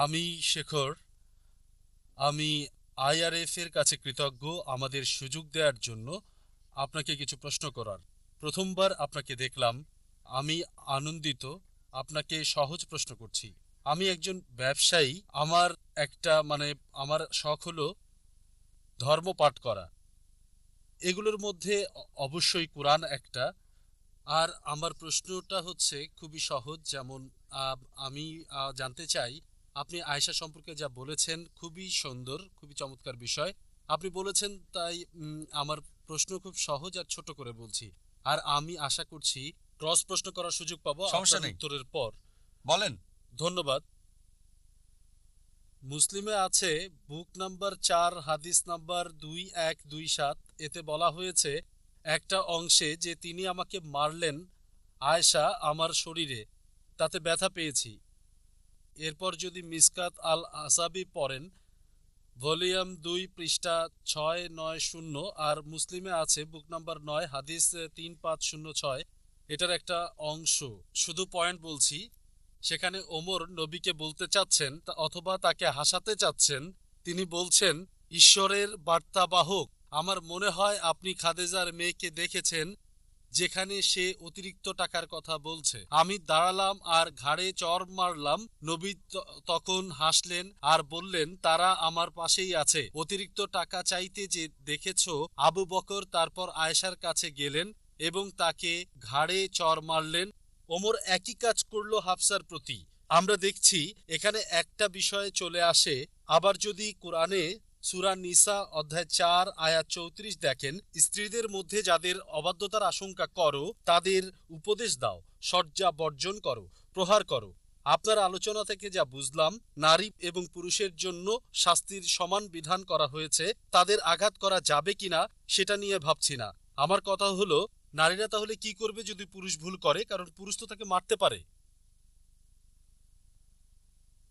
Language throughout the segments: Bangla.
আমি শেখর। আমি আইআরএফ এর কাছে কৃতজ্ঞ আমাদের সুযোগ দেওয়ার জন্য আপনাকে কিছু প্রশ্ন করার। প্রথমবার আপনাকে দেখলাম, আমি আনন্দিত। আপনাকে সহজ প্রশ্ন করছি। আমি একজন ব্যবসায়ী। আমার একটা আমার শখ হলো ধর্ম পাঠ করা। এগুলোর মধ্যে অবশ্যই কোরআন একটা। আর আমার প্রশ্নটা হচ্ছে খুবই সহজ, যেমন আমি জানতে চাই, আপনি আয়েশা সম্পর্কে যা বলেছেন খুবই সুন্দর, খুবই চমৎকার বিষয় আপনি বলেছেন। তাই আমার প্রশ্ন খুব সহজ আর ছোট করে বলছি। আর আমি আশা করছি ক্রস প্রশ্ন করার সুযোগ পাবো সমস্যা আপনার নেই, উত্তরের পর। বলেন। ধন্যবাদ। মুসলিমে আছে বুক নাম্বার 4 হাদিস নাম্বার 2127, এতে বলা হয়েছে একটা অংশে যে তিনি আমাকে মারলেন, আয়েশা আমার শরীরে, তাতে ব্যথা পেয়েছি। এরপর যদি মিসকাত আল আসাবি পড়েন, ভলিউম 2 পৃষ্ঠা 690, আর মুসলিমে আছে বুক নাম্বার 9 হাদিস 3506, এটার একটা অংশ, শুধু পয়েন্ট বলছি। সেখানে ওমর নবীকে বলতে চাচ্ছেন অথবা তাকে হাসাতে চাচ্ছেন। তিনি বলছেন, ঈশ্বরের বার্তাবাহক, আমার মনে হয় আপনি খাদেজার মেয়েকে দেখেছেন, যেখানে সে অতিরিক্ত টাকার কথা বলছে। আমি দাঁড়ালাম আর ঘাড়ে চড় মারলাম। নবী তখন হাসলেন আর বললেন, তারা আমার পাশেই আছে। অতিরিক্ত টাকা চাইতে যে দেখেছো আবু বকর তারপর আয়েশার কাছে গেলেন এবং তাকে ঘাড়ে চড় মারলেন। ওমর একই কাজ করলো হাফসার প্রতি। আমরা দেখছি এখানে একটা বিষয়ে চলে আসে। আবার যদি কোরআনে সূরা নিসা অধ্যায় 4 আয়াত 34 দেখেন, স্ত্রীদের মধ্যে যাদের অবাধ্যতার আশঙ্কা করো তাদের উপদেশ দাও, শয্যা বর্জন করো, প্রহার করো। আপনার আলোচনা থেকে যা বুঝলাম, নারী এবং পুরুষের জন্য শাস্তির সমান বিধান করা হয়েছে। তাদের আঘাত করা যাবে কিনা সেটা নিয়ে ভাবছি না। আমার কথা হলো, নারীরা তাহলে কি করবে যদি পুরুষ ভুল করে? কারণ পুরুষ তো তাকে মারতে পারে।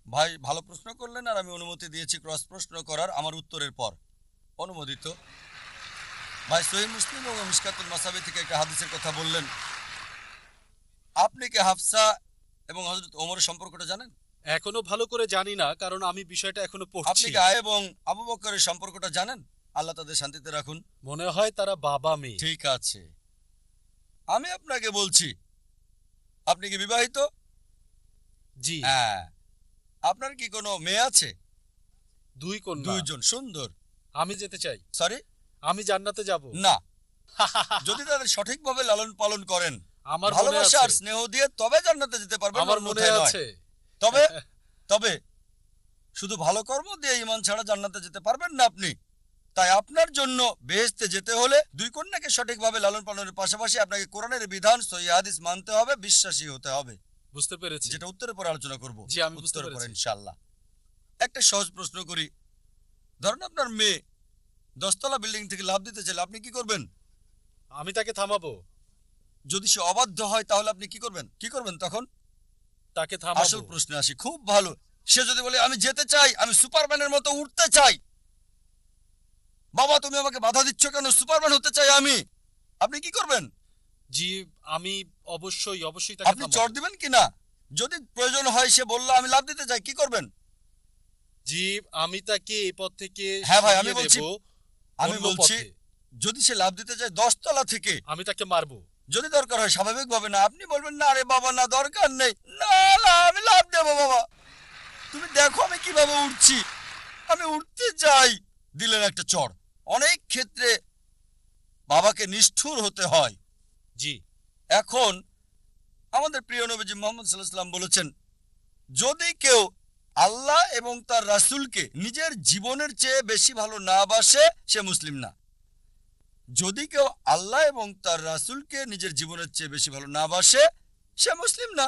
ভাই ভালো প্রশ্ন করলেন, আর আমি অনুমতি দিয়েছি ক্রস প্রশ্ন করার আমার উত্তরের পর। অনুমোদিত। ভাই সহিহ মুসলিম এবং মিশকাতুল মাসাবি থেকে একটা হাদিসের কথা বললেন। আপনি কি হাফসা এবং হযরত ওমরের সম্পর্কটা জানেন? এখনো ভালো করে জানি না, কারণ আমি বিষয়টা এখনো আপনি পড়ছি। কি আয় এবং আবু বকরের সম্পর্কটা জানেন? আল্লাহ তাদের শান্তিতে রাখুন। মনে হয় তারা বাবা মেয়ে। ঠিক আছে, আমি আপনাকে বলছি, আপনি কি বিবাহিত? জি। হ্যাঁ। আপনার কি কোনো মেয়ে আছে? দুই কন্যা। দুইজন। সুন্দর। আমি যেতে চাই। সরি? আমি জান্নাতে যাব। না। যদি তাদের সঠিকভাবে লালন পালন করেন, আমার মনে ভালোবাসা আছে। আর স্নেহ দিয়ে, তবে জান্নাতে যেতে পারবেন, আমার মনে অন্যথায় নয়। আছে। তবে তবে শুধু ভালো কর্ম দিয়ে ঈমান ছাড়া জান্নাতে যেতে পারবেন না আপনি। তাই আপনার জন্য বেহেশতে যেতে হলে দুই কন্যাকে সঠিকভাবে লালন পালনের পাশাপাশি আপনাকে কোরআনের বিধান, সহিহ হাদিস মানতে হবে, বিশ্বাসী হতে হবে। বুঝতে পেরেছি। যেটা উত্তরের পরে আলোচনা করব। জি, আমি বুঝতে উত্তরের পরে পেরেছি। ইনশাআল্লাহ। একটা সহজ প্রশ্ন করি। ধরুন আপনার মেয়ে 10তলা বিল্ডিং থেকে লাফ দিতে চাইলে আপনি কি করবেন? আমি তাকে থামাবো। যদি সে অবাধ্য হয় তাহলে আপনি কি করবেন তখন? তাকে আসল থামাবো। প্রশ্নে আসি। খুব ভালো। সে যদি বলে, আমি যেতে চাই, আমি সুপারম্যানের মতো উঠতে চাই, বাবা তুমি আমাকে বাধা দিচ্ছ কেন, সুপারম্যান হতে চাই আমি, আপনি কি করবেন? জি, আমি অবশ্যই অবশ্যই তাকে আপনি চড় থামাবো। দিবেন কিনা? যদি প্রয়োজন হয়, সে বলল আমি লাফ দিতে চাই, কি করবেন? জি, আমি তাকে এই পথ থেকে হ্যাঁ ভাই, সরিয়ে দেব আমি অন্য বলছি পথে। যদি সে লাফ দিতে চায় 10তলা থেকে, আমি তাকে মারবো। যদি দরকার হয় স্বাভাবিকভাবে, না আপনি বলবেন না আরে বাবা না, দরকার নেই, না না আমি লাফ দেবো বাবা, তুমি দেখো আমি কিভাবে উঠছি, আমি উঠতে চাই, দিলেন একটা চড়। অনেক ক্ষেত্রে বাবাকে নিষ্ঠুর হতে হয়। জি। এখন আমাদের প্রিয় নবীজি মুহাম্মদ সাল্লাল্লাহু আলাইহি ওয়াসাল্লাম বলেছেন, যদি কেউ আল্লাহ এবং তার রাসূলকে নিজের জীবনের চেয়ে বেশি ভালো না বাসে, সে মুসলিম না। যদি কেউ আল্লাহ এবং তার রাসূলকে নিজের জীবনের চেয়ে বেশি ভালো না বাসে, সে মুসলিম না।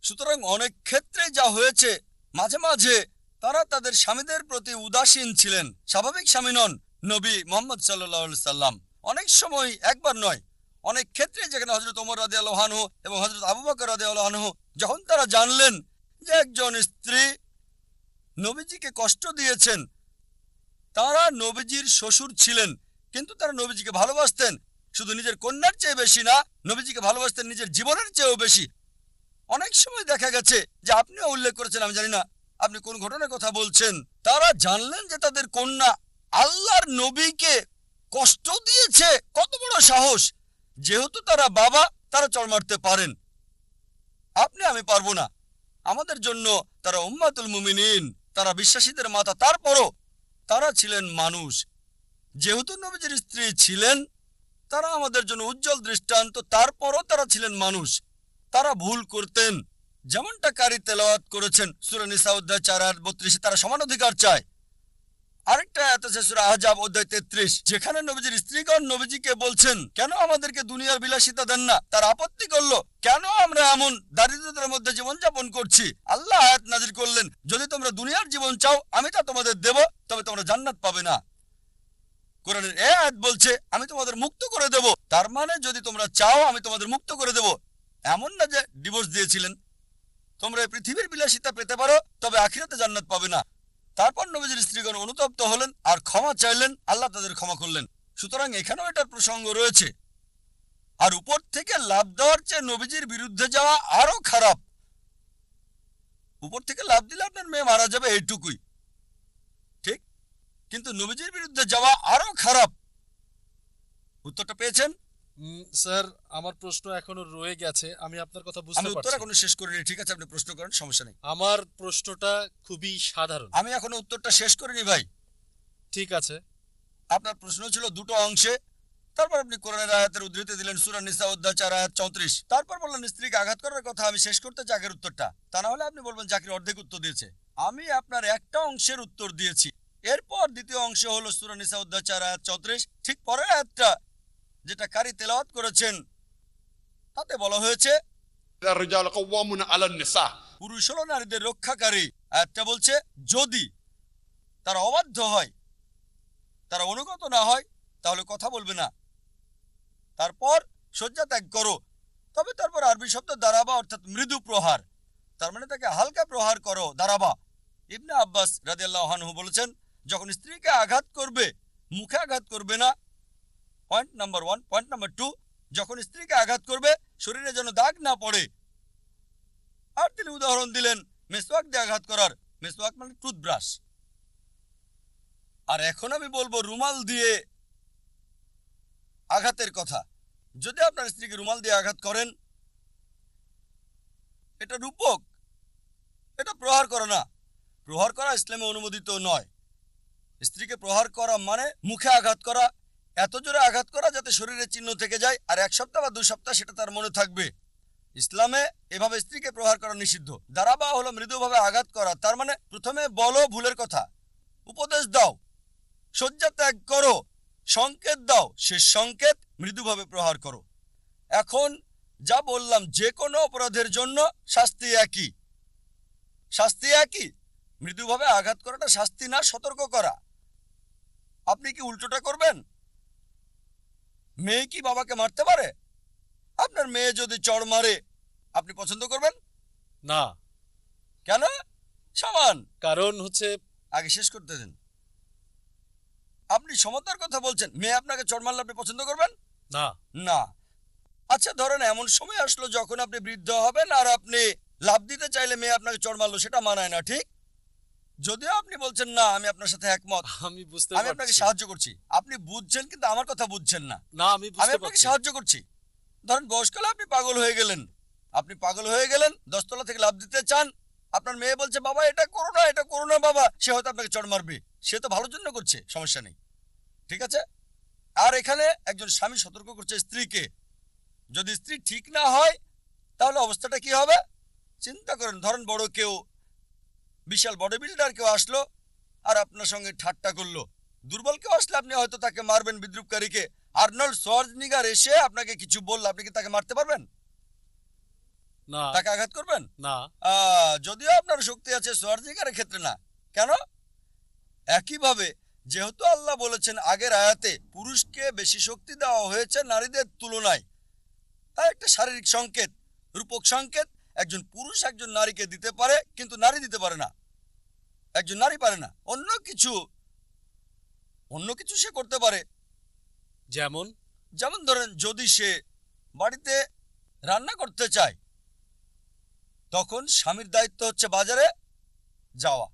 সুতরাং অনেক ক্ষেত্রে যা হয়েছে, মাঝে মাঝে তারা তাদের স্বামীদের প্রতি উদাসীন ছিলেন, স্বাভাবিক স্বামী নন। নবী মুহাম্মদ সাল্লাল্লাহু আলাইহি সাল্লাম অনেক সময়, একবার নয়, অনেক ক্ষেত্রে, যেখানে হযরত ওমর রাদিয়াল্লাহু আনহু এবং হযরত আবু বকর রাদিয়াল্লাহু আনহু যখন তারা জানলেন যে একজন স্ত্রী নবীজিকে কষ্ট দিয়েছেন, তারা নবীজির শ্বশুর ছিলেন, কিন্তু তারা নবীজিকে ভালোবাসতেন, শুধু নিজের কন্যার চেয়ে বেশি না, নবীজিকে ভালোবাসতেন নিজের জীবনের চেয়েও বেশি। অনেক সময় দেখা গেছে যে আপনিও উল্লেখ করেছেন, আমি জানি না, আপনি কোন ঘটনার কথা বলছেন? তারা জানলেন যে তাদের কন্যা আল্লাহর নবীকে কষ্ট দিয়েছে। কত বড় সাহস! যেহেতু তারা বাবা, তারা চড় মারতে পারেন, আপনি আমি পারবো না। আমাদের জন্য তারা উম্মাতুল মুমিনিন, তারা বিশ্বাসীদের মাতা। তারপরও তারা ছিলেন মানুষ। যেহেতু নবীজির স্ত্রী ছিলেন, তারা আমাদের জন্য উজ্জ্বল দৃষ্টান্ত। তারপরও তারা ছিলেন মানুষ, তারা ভুল করতেন। যেমনটা কারি তেলাওয়াত করেছেন সূরা নিসা অধ্যায় 4 আয়াত 32, তারা সমান অধিকার চায়। আরেকটা আয়াত আছে সূরা আহজাব অধ্যায় 33, যেখানে নবীজির স্ত্রীগণ নবীজিকে বলছেন, কেন আমাদেরকে দুনিয়ার বিলাসিতা দেন না? তার আপত্তি করলো, কেন আমরা এমন দারিদ্রতার মধ্যে জীবনযাপন করছি? আল্লাহ আয়াত নাজির করলেন, যদি তোমরা দুনিয়ার জীবন চাও আমি তা তোমাদের দেব, তবে তোমরা জান্নাত পাবে না। কোরআনের এই আয়াত বলছে আমি তোমাদের মুক্ত করে দেব। তার মানে যদি তোমরা চাও আমি তোমাদের মুক্ত করে দেব। এমন না যে ডিভোর্স দিয়েছিলেন। তোমরা এই পৃথিবীর বিলাসিতা পেতে পারো, তবে আখিরাতে জান্নাত পাবে না। তারপর নবীজির স্ত্রীগণ অনুতপ্ত হলেন আর ক্ষমা চাইলেন, আল্লাহ তাদের ক্ষমা করলেন। সুতরাং এখানেও এটার প্রসঙ্গ রয়েছে। আর উপর থেকে লাভ দেওয়ার চেয়ে নবীজির বিরুদ্ধে যাওয়া আরো খারাপ। উপর থেকে লাভ দিলে আপনার মেয়ে মারা যাবে, এইটুকুই ঠিক, কিন্তু নবীজির বিরুদ্ধে যাওয়া আরো খারাপ। উত্তরটা পেয়েছেন? স্যার, আমার প্রশ্ন এখনো রয়ে গেছে, আমি আপনার কথা আমি বুঝতে উত্তর পারছি। এখনো শেষ করিনি। ঠিক আছে, আপনি প্রশ্ন করেন, সমস্যা নেই। আমার প্রশ্নটা খুবই সাধারণ। আমি এখনো উত্তরটা শেষ করিনি ভাই। ঠিক আছে। আপনার প্রশ্ন ছিল দুটো অংশে। তারপর আপনি কোরআনের আয়াতের উদ্ধৃতি দিলেন সূরা নিসা অধ্যায় 4 আয়াত 34। তারপর বললেন স্ত্রীকে আঘাত করার কথা। আমি শেষ করতে চাই আগের উত্তরটা, তা না হলে আপনি বলবেন জাকির অর্ধেক উত্তর দিয়েছে। আমি আপনার একটা অংশের উত্তর দিয়েছি। এরপর দ্বিতীয় অংশ হলো সূরা নিসা অধ্যায় 4 আয়াত 34। ঠিক পরের আয়াতটা যেটা কারি তেলাওয়াত করেছেন, তাতে বলা হয়েছে الرجال قوامون على النساء পুরুষ হলো নারীদের রক্ষাকারী। আয়াতটা বলছে যদি তারা অবাধ্য হয়, তারা অনুগত না হয়, তাহলে কথা বলবে না। তারপর শয্যা ত্যাগ করো। তবে তারপর আরবি শব্দ দারাবা, অর্থাৎ মৃদু প্রহার। তার মানে তাকে হালকা প্রহার করো, দারাবা। ইবনে আব্বাস রাদিয়াল্লাহু আনহু বলেছেন, যখন স্ত্রীকে আঘাত করবে মুখে আঘাত করবে না, পয়েন্ট নাম্বার 1। পয়েন্ট নাম্বার 2, যখন স্ত্রীকে আঘাত করবে শরীরে যেন দাগ না পড়ে। আর তিনি উদাহরণ দিলেন মেসওয়াক দিয়ে আঘাত করার। মেসওয়াক মানে টুথব্রাশ। আর এখন আমি বলবো রুমাল দিয়ে আঘাতের কথা। যদি আপনার স্ত্রীকে রুমাল দিয়ে আঘাত করেন, এটা রূপক, এটা প্রহার করা না। প্রহার করা ইসলামে অনুমোদিত নয়। স্ত্রীকে প্রহার করা মানে মুখে আঘাত করা, এত জোরে আঘাত করা যাতে শরীরে চিহ্ন থেকে যায়, আর 1 সপ্তাহ বা 2 সপ্তাহ সেটা তার মনে থাকবে। ইসলামে এভাবে স্ত্রীকে প্রহার করা নিষিদ্ধ। দারাবা হলো মৃদুভাবে আঘাত করা। তার মানে প্রথমে বলো ভুলের কথা, উপদেশ দাও, শয্যা ত্যাগ করো, সংকেত দাও, শেষ সংকেত মৃদুভাবে প্রহার করো। এখন যা বললাম, যে কোনো অপরাধের জন্য শাস্তি একই। শাস্তি একই। মৃদুভাবে আঘাত করাটা শাস্তি না, সতর্ক করা। আপনি কি উল্টোটা করবেন? মেয়ে কি বাবাকে মারতে পারে? আপনার মেয়ে যদি চড় মারে আপনি পছন্দ করবেন? না। কেন? সমান। কারণ হচ্ছে, আগে শেষ করতে দেন। আপনি সমতার কথা বলছেন, মেয়ে আপনাকে চড় মারলে আপনি পছন্দ করবেন? না। না। আচ্ছা ধরেন এমন সময় আসলো যখন আপনি বৃদ্ধ হবেন আর আপনি লাভ দিতে চাইলে মেয়ে আপনাকে চড় মারলো, সেটা মানায় না, ঠিক? যদিও আপনি বলছেন না, আমি আপনার সাথে একমত। আমি বুঝতে আমি আপনাকে পারছি। সাহায্য করছি, আপনি বুঝছেন কিন্তু আমার কথা বুঝছেন না। না, আমি আমি বুঝতে আপনাকে পারছি। সাহায্য করছি। ধরেন বয়সকালে আপনি পাগল হয়ে গেলেন। আপনি পাগল হয়ে গেলেন, 10 তলা থেকে লাফ দিতে চান। আপনার মেয়ে বলছে বাবা এটা করো না, এটা করো না বাবা। সে হয়তো আপনাকে চড় মারবে, সে তো ভালোর জন্য করছে, সমস্যা নেই, ঠিক আছে? আর এখানে একজন স্বামী সতর্ক করছে স্ত্রীকে, যদি স্ত্রী ঠিক না হয় তাহলে অবস্থাটা কি হবে চিন্তা করেন। ধরেন বড় কেউ, বিশাল বডি বিল্ডার কেউ আসলো আর আপনার সঙ্গে ঠাট্টা করলো। দুর্বল কেউ আসলে আপনি হয়তো তাকে মারবেন, বিদ্রুপকারীকে। আর্নল্ড শোয়ার্জনিগার এসে আপনাকে কিছু বলল, আপনি কি তাকে মারতে পারবেন? না। তাকে আঘাত করবেন না। যদিও আপনার শক্তি আছে, শোয়ার্জনিগারের ক্ষেত্রে না। কেন? একইভাবে যেহেতু আল্লাহ বলেছেন আগের আয়াতে পুরুষকে বেশি শক্তি দেওয়া হয়েছে নারীদের তুলনায়, তাই একটা শারীরিক সংকেত, রূপক সংকেত একজন পুরুষ একজন নারীকে দিতে পারে, কিন্তু নারী দিতে পারে না। একজন নারী পারে না। অন্য কিছু সে করতে পারে। যেমন? যেমন ধরেন যদি সে বাড়িতে রান্না করতে চায়, তখন স্বামীর দায়িত্ব হচ্ছে বাজারে যাওয়া।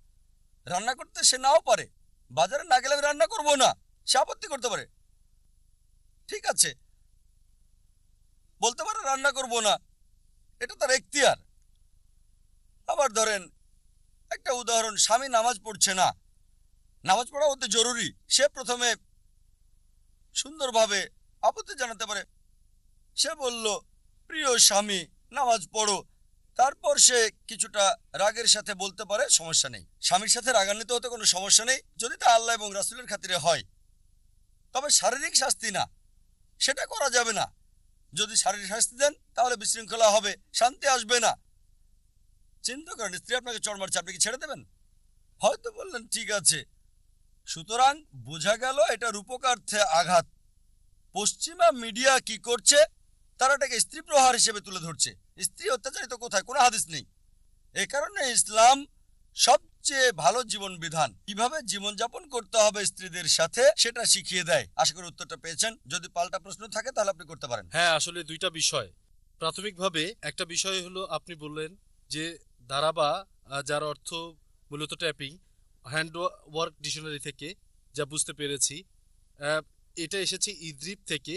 রান্না করতে সে নাও পারে, বাজারে না গেলে আমি রান্না করবো না, সে আপত্তি করতে পারে। ঠিক আছে, বলতে পারে রান্না করব না, এটা তার এখতিয়ার। আবার ধরেন একটা উদাহরণ, স্বামী নামাজ পড়ছে না, নামাজ পড়া অতি জরুরি, সে প্রথমে সুন্দরভাবে আপত্তি জানাতে পারে। সে বলল, প্রিয় স্বামী নামাজ পড়ো, তারপর সে কিছুটা রাগের সাথে বলতে পারে সমস্যা নেই। স্বামীর সাথে রাগান্বিত হতে কোনো সমস্যা নেই যদি তা আল্লাহ এবং রাসূলের খাতিরে হয়। তবে শারীরিক শাস্তি না, সেটা করা যাবে না। যদি শারীরিক শাস্তি দেন তাহলে বিশৃঙ্খলা হবে, শান্তি আসবে না। চিন্তা করেন, স্ত্রী আপনাকে চড় মারছে, আপনি কি ছেড়ে দেবেন? হয়তো বললেন ঠিক আছে। সুতরাং বোঝা গেল এটা রূপকার্থে আঘাত। পশ্চিমা মিডিয়া কি করছে, তারা এটাকে স্ত্রী প্রহার হিসেবে তুলে ধরছে। স্ত্রী অত্যাচারিত কোথায়? কোনো হাদিস নেই। এ কারণে ইসলাম সবচেয়ে ভালো জীবন বিধান, কিভাবে জীবনযাপন করতে হবে স্ত্রীদের সাথে, সেটা শিখিয়ে দেয়। আশা করি উত্তরটা পেয়েছেন। যদি পাল্টা প্রশ্ন থাকে তাহলে আপনি করতে পারেন। হ্যাঁ, আসলে দুইটা বিষয়। প্রাথমিকভাবে একটা বিষয় হলো, আপনি বললেন যে দারাবা, যার অর্থ মূলত ট্যাপিং, হ্যান্ড ওয়ার্ক ডিকশনারি থেকে যা বুঝতে পেরেছি, এটা এসেছে ইদ্রিব থেকে।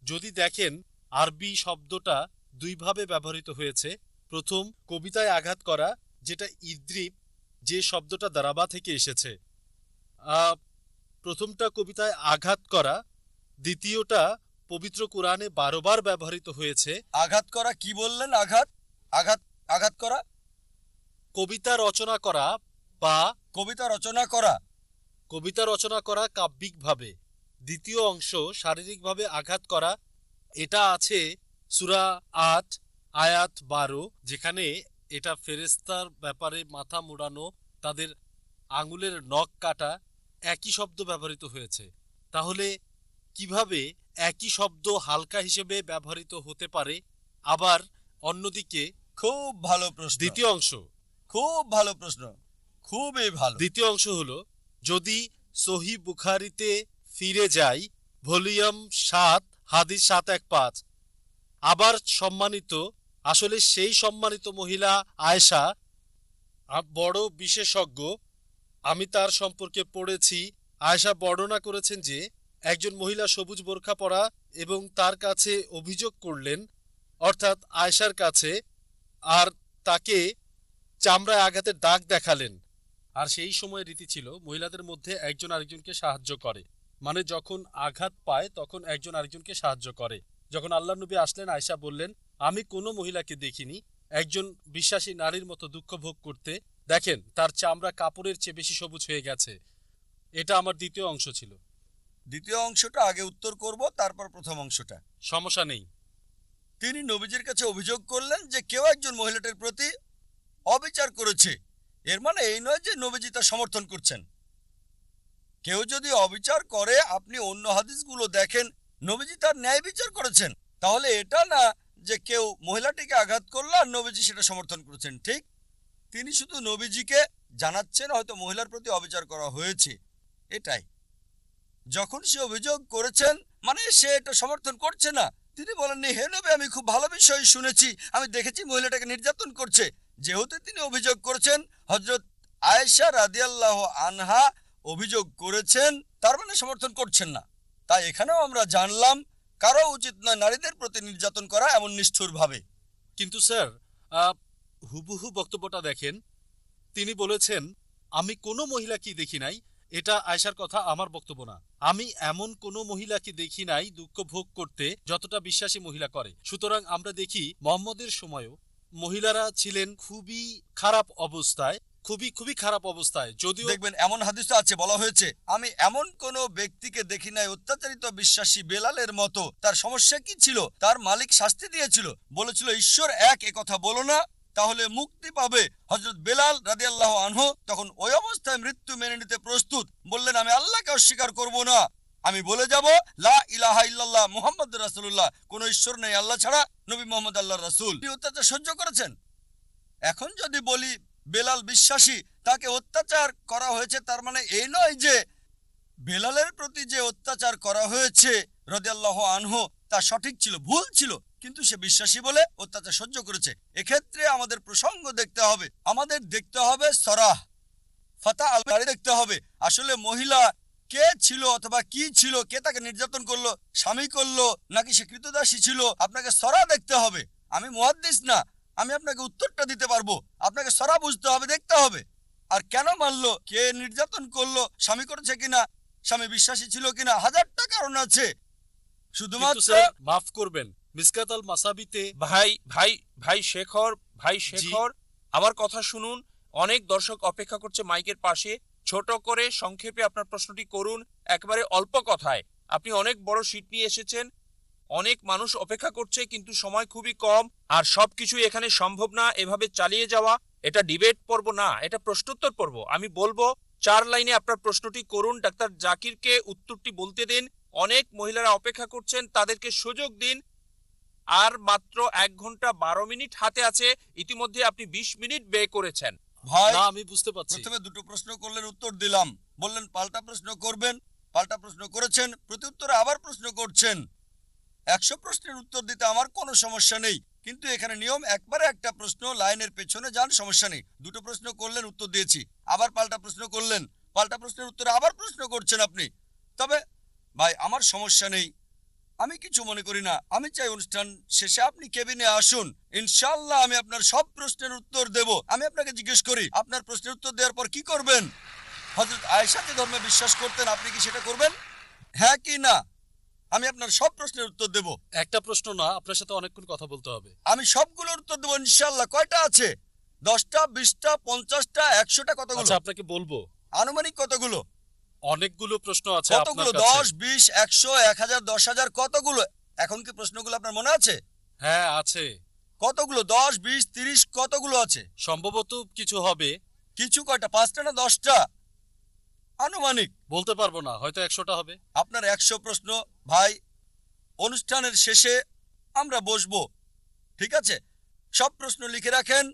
যদি দেখেন, আরবি শব্দটা দুইভাবে ব্যবহৃত হয়েছে। প্রথম, কবিতায় আঘাত করা, যেটা ইদ্রিব, যে শব্দটা দারাবা থেকে এসেছে। প্রথমটা কবিতায় আঘাত করা, দ্বিতীয়টা পবিত্র কোরআনে 12 বার ব্যবহৃত হয়েছে। আঘাত করা কি বললেন? আঘাত আঘাত আঘাত করা, কবিতা রচনা করা বা কবিতা রচনা করা। কবিতা রচনা করা কাব্যিকভাবে। দ্বিতীয় অংশ, শারীরিকভাবে আঘাত করা, এটা আছে সূরা ৮ আয়াত ১২, যেখানে এটা ফেরেশতার ব্যাপারে মাথা মোড়ানো, তাদের আঙুলের নখ কাটা, একই শব্দ ব্যবহৃত হয়েছে। তাহলে কিভাবে একই শব্দ হালকা হিসেবে ব্যবহৃত হতে পারে? আবার অন্যদিকে খুব ভালো প্রশ্ন, দ্বিতীয় অংশ, খুব ভালো প্রশ্ন, খুবই ভালো। দ্বিতীয় অংশ হলো, যদি সহিহ বুখারীতে ফিরে যাই, ভলিউম ৭ হাদিস ৭১৫, আবার সম্মানিত, আসলে সেই সম্মানিত মহিলা আয়েশা বড় বিশেষজ্ঞ, আমি তার সম্পর্কে পড়েছি। আয়েশা বর্ণনা করেছেন যে একজন মহিলা সবুজ বোরখা পরা এবং তার কাছে অভিযোগ করলেন, অর্থাৎ আয়েশার কাছে, আর তাকে চামড়ায় আঘাতের দাগ দেখালেন। আর সেই সময় রীতি ছিল মহিলাদের মধ্যে একজন আরেকজনকে সাহায্য করে, মানে যখন আঘাত পায় তখন একজন আরেকজনকে সাহায্য করে। যখন আল্লাহ নবী আসলেন, আয়েশা বললেন, আমি কোনো মহিলাকে দেখিনি একজন বিশ্বাসী নারীর মতো দুঃখ ভোগ করতে। দেখেন, তার চামড়া কাপড়ের চেয়ে বেশি সবুজ হয়ে গেছে। এটা আমার দ্বিতীয় অংশ ছিল। দ্বিতীয় অংশটা আগে উত্তর করব, তারপর প্রথম অংশটা। সমস্যা নেই। তিনি নবীজির কাছে অভিযোগ করলেন যে কেউ একজন মহিলাটির প্রতি অবিচার করেছে। এর মানে এই নয় যে নবীজি তা সমর্থন করছেন। কেউ যদি অবিচার করে, আপনি অন্য হাদিসগুলো দেখেন, নবীজি তার ন্যায় বিচার করেছেন। তাহলে এটা না যে কেউ মহিলাটিকে আঘাত করলো আর নবীজি সেটা সমর্থন করেছেন। ঠিক, তিনি শুধু নবীজিকে জানাচ্ছেন হয়তো মহিলার প্রতি অবিচার করা হয়েছে, এটাই। যখন সে অভিযোগ করেছেন, মানে সে এটা সমর্থন করছে না। তিনি বলেননি, হে নবী, আমি খুব ভালো বিষয় শুনেছি, আমি দেখেছি মহিলাটাকে নির্যাতন করছে। যেহেতু তিনি অভিযোগ করেছেন, হযরত আয়েশা রাদিয়াল্লাহু আনহা অভিযোগ করেছেন, তার মানে সমর্থন করছেন না। তাই এখানেও আমরা জানলাম কারো উচিত নয় নারীদের প্রতি নির্যাতন করা এমন নিষ্ঠুরভাবে। কিন্তু স্যার, হুবহু বক্তব্যটা দেখেন। তিনি বলেছেন, আমি কোনো মহিলাকে দেখি নাই। এটা আয়েশার কথা, আমার বক্তব্য না। আমি এমন কোনো মহিলাকে দেখি নাই দুঃখ ভোগ করতে যতটা বিশ্বাসী মহিলা করে। সুতরাং আমরা দেখি মুহাম্মদের সময়ও মহিলারা ছিলেন খুবই খারাপ অবস্থায়, খুবই খারাপ অবস্থায়। যদিও দেখবেন এমন হাদিস আছে, বলা হয়েছে, আমি এমন কোন ব্যক্তিকে দেখি নাই অত্যাচারিত বিশ্বাসী বেলালের মতো। তার সমস্যা কি ছিল? তার মালিক শাস্তি দিয়েছিল, বলেছিল ঈশ্বর এক, এ কথা বলো না, তাহলে মুক্তি পাবে। হযরত বেলাল রাদিয়াল্লাহু আনহু তখন ওই অবস্থায় মৃত্যু মেনে নিতে প্রস্তুত। বললেন, আমি আল্লাহকে অস্বীকার করব না, আমি বলে যাব লা ইলাহা ইল্লাল্লাহ মুহাম্মাদুর রাসূলুল্লাহ, কোনো ঈশ্বর নেই আল্লাহ ছাড়া, নবী মুহাম্মদ আল্লাহর রাসূল। তিনি অত্যাচার সহ্য করেছেন। এখন যদি বলি বেলাল বিশ্বাসী, তাকে অত্যাচার করা হয়েছে, তার মানে এই নয় যে বেলালের প্রতি যে অত্যাচার করা হয়েছে রাদিয়াল্লাহু আনহু তা সঠিক ছিল, ভুল ছিল। কিন্তু সে বিশ্বাসী বলে অত্যাচার সহ্য করেছে। এক্ষেত্রে আমাদের প্রসঙ্গ দেখতে হবে, আমাদের দেখতে হবে সরাহ ফাতা আল বারি দেখতে হবে আসলে মহিলা কে ছিল অথবা কি ছিল, কে তাকে নির্যাতন করলো, স্বামী করলো নাকি সে কৃতদাসী ছিল। আপনাকে সরা দেখতে হবে। আমি মুহাদ্দিস না, আমি আপনাকে উত্তরটা দিতে পারবো। আপনাকে সরা বুঝতে হবে, দেখতে হবে। আর কেন মারলো, কে নির্যাতন করলো, স্বামী করেছে কিনা, স্বামী বিশ্বাসী ছিল কিনা, হাজারটা কারণ আছে। কিন্তু শুধুমাত্র স্যার মাফ করবেন, মিসকাত আল মাসাবিতে ভাই ভাই ভাই শেখর, জি। আমার কথা শুনুন। অনেক দর্শক অপেক্ষা করছে মাইকের পাশে। ছোট করে সংক্ষেপে আপনার প্রশ্নটি করুন, একেবারে অল্প কথায়। আপনি অনেক বড় শীট নিয়ে এসেছেন, অনেক মানুষ অপেক্ষা করছে, কিন্তু সময় খুবই কম। আর সবকিছু এখানে সম্ভব না এভাবে চালিয়ে যাওয়া। এটা ডিবেট পর্ব না, এটা প্রশ্নোত্তর পর্ব। আমি বলবো 4 লাইনে আপনার প্রশ্নটি করুন, ডাক্তার জাকিরকে উত্তরটি বলতে দিন। অনেক মহিলারা অপেক্ষা করছেন, তাদেরকে সুযোগ দিন। আর মাত্র 1 ঘন্টা 12 মিনিট হাতে আছে। ইতিমধ্যে আপনি 20 মিনিট ব্যয় করেছেন। ভাই, না আমি বুঝতে পারছি। প্রথমে দুটো প্রশ্ন করলেন, উত্তর দিলাম। বললেন পাল্টা প্রশ্ন করবেন, পাল্টা প্রশ্ন করেছেন, প্রতি উত্তরে আবার প্রশ্ন করছেন। 100 প্রশ্নের উত্তর দিতে আমার কোনো সমস্যা নেই, কিন্তু এখানে নিয়ম একবারে একটা প্রশ্ন, লাইনের পেছনে যান, সমস্যা নেই। দুটো প্রশ্ন করলেন, উত্তর দিয়েছি, আবার পাল্টা প্রশ্ন করলেন, পাল্টা প্রশ্নের উত্তরে আবার প্রশ্ন করছেন আপনি। তবে ভাই আমার সমস্যা নেই, আমি কিছু মনে করি না। আমি চাই অনুষ্ঠান শেষে আপনি কেবিনে আসুন, ইনশাআল্লাহ আমি আপনার সব প্রশ্নের উত্তর দেব। আমি আপনাকে জিজ্ঞেস করি, আপনার প্রশ্নের উত্তর দেওয়ার পর কি করবেন? হযরত আয়েশা যে ধর্মে বিশ্বাস করতেন, আপনি কি সেটা করবেন? হ্যাঁ কি না? আমি আপনার সব প্রশ্নের উত্তর দেব। একটা প্রশ্ন না, আপনার সাথে অনেকক্ষণ কথা বলতে হবে। আমি সবগুলোর উত্তর দেবো ইনশাআল্লাহ। কয়টা আছে? 10টা, 20টা, 50টা, 100টা, কতগুলো? আচ্ছা আপনাকে বলবো, আনুমানিক কতগুলো? অনেকগুলো প্রশ্ন আছে কতগুলো? আপনার কাছে। 10, 20, 100, 1000, 10,000, কতগুলো? এখন কি প্রশ্নগুলো আপনার মনে আছে? হ্যাঁ আছে, কতগুলো? 10, 20, 30, কতগুলো আছে? সম্ভবত কিছু হবে, কিছু কয়টা? 5টা না 10টা? আনুমানিক বলতে পারবো না, হয়তো 100টা হবে। আপনার 100 প্রশ্ন। ভাই, অনুষ্ঠানের শেষে আমরা বসবো, ঠিক আছে? সব প্রশ্ন লিখে রাখেন,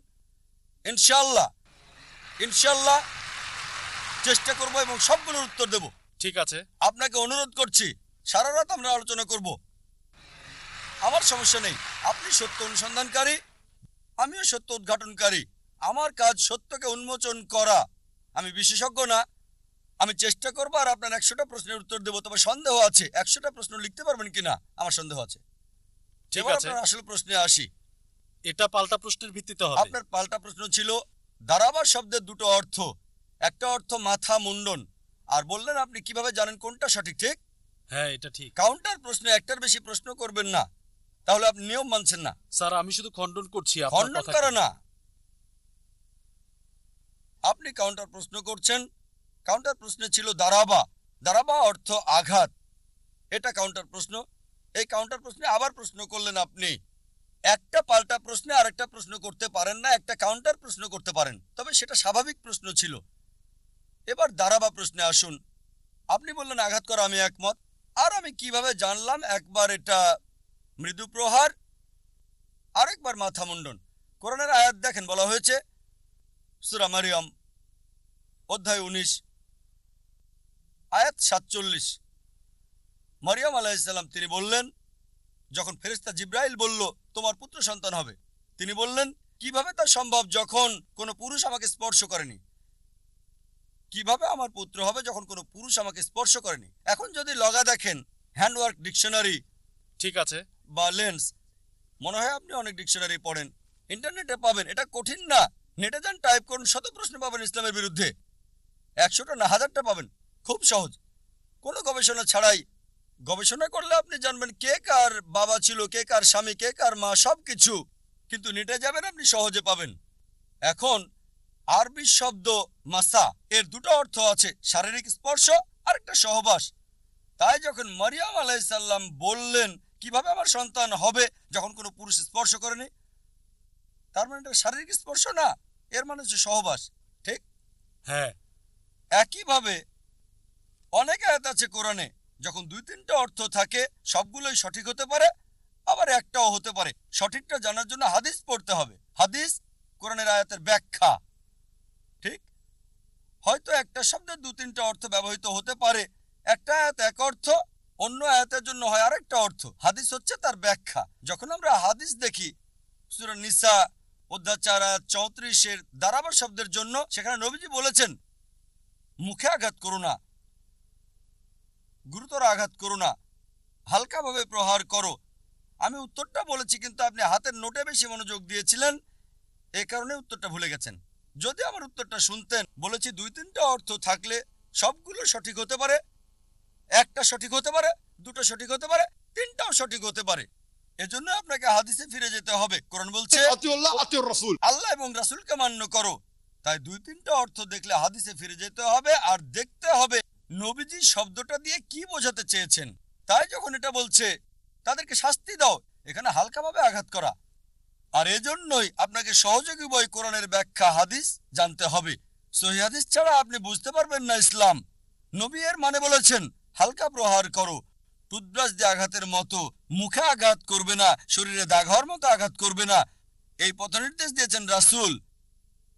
ইনশাআল্লাহ ইনশাআল্লাহ চেষ্টা করব এবং সবগুলোর উত্তর দেব। ঠিক আছে। আপনাকে অনুরোধ করছি, সারা রাত আমরা আলোচনা করব, আমার সমস্যা নেই। আপনি সত্য অনুসন্ধানকারী, আমিও সত্য উদ্ঘাটনকারী। আমার কাজ সত্যকে উন্মোচন করা। আমি বিশেষজ্ঞ না, আমি চেষ্টা করবো আর আপনার 100টা প্রশ্নের উত্তর দেবো। তবে সন্দেহ আছে 100টা প্রশ্ন লিখতে পারবেন কিনা, আমার সন্দেহ আছে। ঠিক এবার আছে, আপনার আসল প্রশ্নে আসি। এটা পাল্টা প্রশ্নের ভিত্তিতে হবে। আপনার পাল্টা প্রশ্ন ছিল দারাবা শব্দের দুটো অর্থ, একটা অর্থ মাথা মুন্ডন, আর বললেন আপনি কিভাবে জানেন কোনটা সঠিক। ঠিক? হ্যাঁ এটা ঠিক। কাউন্টার প্রশ্নে একটার বেশি প্রশ্ন করবেন না, তাহলে আপনি নিয়ম মানছেন না। স্যার আমি শুধু খণ্ডন করছি আপনার খণ্ডন কথাকে। করে না, আপনি কাউন্টার প্রশ্ন করছেন। কাউন্টার প্রশ্নে ছিল দারাবা, দারাবা অর্থ আঘাত, এটা কাউন্টার প্রশ্ন। এই কাউন্টার প্রশ্নে আবার প্রশ্ন করলেন আপনি। একটা পাল্টা প্রশ্নে আরেকটা প্রশ্ন করতে পারেন না, একটা কাউন্টার প্রশ্ন করতে পারেন, তবে সেটা স্বাভাবিক প্রশ্ন ছিল। এবার দারাবা প্রশ্নে আসুন। আপনি বললেন আঘাত করা, আমি একমত। আর আমি কিভাবে জানলাম? একবার এটা মৃদু প্রহার, আরেকবার মাথা মুন্ডন। কোরআনের আয়াত দেখেন, বলা হয়েছে সূরা মারিয়াম অধ্যায় 19 আয়াত 47। মারিয়াম আলাইহিসসালাম তিনি বললেন, যখন ফেরেশতা জিব্রাইল বলল তোমার পুত্র সন্তান হবে, তিনি বললেন কিভাবে তা সম্ভব যখন কোনো পুরুষ আমাকে স্পর্শ করেনি? কিভাবে আমার পুত্র হবে যখন কোনো পুরুষ আমাকে স্পর্শ করেনি? এখন যদি লগা দেখেন, হ্যান্ডওয়ার্ক ডিকশনারি ঠিক আছে। বা লেন্স, মনে হয় আপনি অনেক ডিকশনারি পড়েন, ইন্টারনেটে পাবেন। এটা কঠিন না, নেটে যান, টাইপ করুন, শত প্রশ্ন পাবেন ইসলামের বিরুদ্ধে। 100টা না 1000টা পাবেন, খুব সহজ, কোনো গবেষণা ছাড়াই। গবেষণা করলে আপনি জানবেন কে কার বাবা ছিল, কে কার স্বামী, কে কার মা, সব কিছু। কিন্তু নেটে যাবেন, আপনি সহজে পাবেন। এখন আরবি শব্দ মাসা, এর দুটো অর্থ আছে, শারীরিক স্পর্শ আর একটা সহবাস। তাই যখন মারিয়াম আলাইহিসসালাম বললেন কিভাবে আমার সন্তান হবে যখন কোনো পুরুষ স্পর্শ করেনি, তার মানে এটা শারীরিক স্পর্শ না, এর মানে হচ্ছে সহবাস। ঠিক? হ্যাঁ একইভাবে অনেক আয়াত আছে কোরআনে, যখন 2-3টা অর্থ থাকে সবগুলোই সঠিক হতে পারে, আবার একটাও হতে পারে। সঠিকটা জানার জন্য হাদিস পড়তে হবে। হাদিস কোরআনের আয়াতের ব্যাখ্যা। ঠিক? হয়তো একটা শব্দের 2-3টা অর্থ ব্যবহৃত হতে পারে, একটা আয়াত এক অর্থ, অন্য আয়াতের জন্য হয় আরেকটা অর্থ, হাদিস হচ্ছে তার ব্যাখ্যা। যখন আমরা হাদিস দেখি সূরা নিসা অধ্যায় 4 আয়াত 34-এর দারাবা শব্দের জন্য, সেখানে নবীজি বলেছেন মুখে আঘাত করো না, গুরুতর আঘাত করো না, হালকাভাবে প্রহার করো। আমি উত্তরটা বলেছি কিন্তু আপনি হাতের নোটে বেশি মনোযোগ দিয়েছিলেন, এই কারণে উত্তরটা ভুলে গেছেন। যদি আমার উত্তরটা শুনতেন, বলেছি 2-3টা অর্থ থাকলে সবগুলো সঠিক হতে পারে, একটা সঠিক হতে পারে, দুটো সঠিক হতে পারে, তিনটাও সঠিক হতে পারে। এজন্য আপনাকে হাদিসে ফিরে যেতে হবে। কোরআন বলছে أطيعوا الله أطيعوا الرسول। আল্লাহ এবং রাসূলকে মান্য করো। তাই 2-3টা অর্থ দেখলে হাদিসে ফিরে যেতে হবে আর দেখতে হবে নবীজি শব্দটা দিয়ে কি বোঝাতে চেয়েছেন। তাই যখন এটা বলছে তাদেরকে শাস্তি দাও, এখানে হালকাভাবে আঘাত করা। আর এজন্যই আপনাকে সহযোগী বই কোরআনের ব্যাখ্যা হাদিস জানতে হবে। সহিহ হাদিস ছাড়া আপনি বুঝতে পারবেন না ইসলাম। নবী এর মানে বলেছেন হালকা প্রহার করো, টুথব্রাশ দিয়ে আঘাতের মতো, মুখে আঘাত করবে না, শরীরে দাগ হওয়ার মতো আঘাত করবে না, এই পথ নির্দেশ দিয়েছেন রাসূল।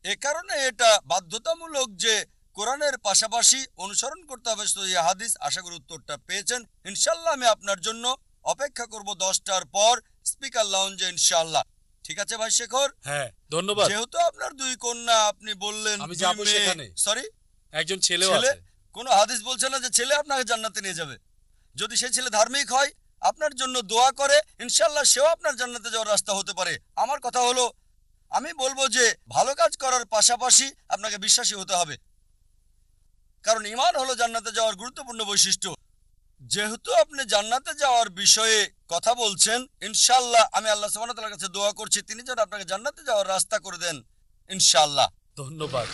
এ কারণে এটা বাধ্যতামূলক যে কোরআনের পাশাপাশি অনুসরণ করতে হবে সহিহ হাদিস। আশা করি উত্তরটা পেয়েছেন। ইনশাআল্লাহ আমি আপনার জন্য অপেক্ষা করব 10টার পর স্পিকার লাউঞ্জে, ইনশাআল্লাহ। ঠিক আছে ভাই শেখর? হ্যাঁ, ধন্যবাদ। যেহেতু আপনার 2 কন্যা, আপনি বললেন আমি 2 যাবো মেয়ে। সেখানে। সরি, একজন ছেলেও ছেলে? আছে। কোনো হাদিস বলছে না যে ছেলে আপনাকে জান্নাতে নিয়ে যাবে। যদি সে ছেলে ধার্মিক হয়, আপনার জন্য দোয়া করে, ইনশাআল্লাহ সেও আপনার জান্নাতে যাওয়ার রাস্তা হতে পারে। আমার কথা হলো, আমি বলবো যে ভালো কাজ করার পাশাপাশি আপনাকে বিশ্বাসী হতে হবে, কারণ ঈমান হলো জান্নাতে যাওয়ার গুরুত্বপূর্ণ বৈশিষ্ট্য। যেহেতু আপনি জান্নাতে যাওয়ার বিষয়ে কথা বলছেন, ইনশাআল্লাহ আমি আল্লাহ সুবহানাহু ওয়া তাআলার কাছে দোয়া করছি তিনি যেন আপনাকে জান্নাতে যাওয়ার রাস্তা করে দেন, ইনশাআল্লাহ। ধন্যবাদ।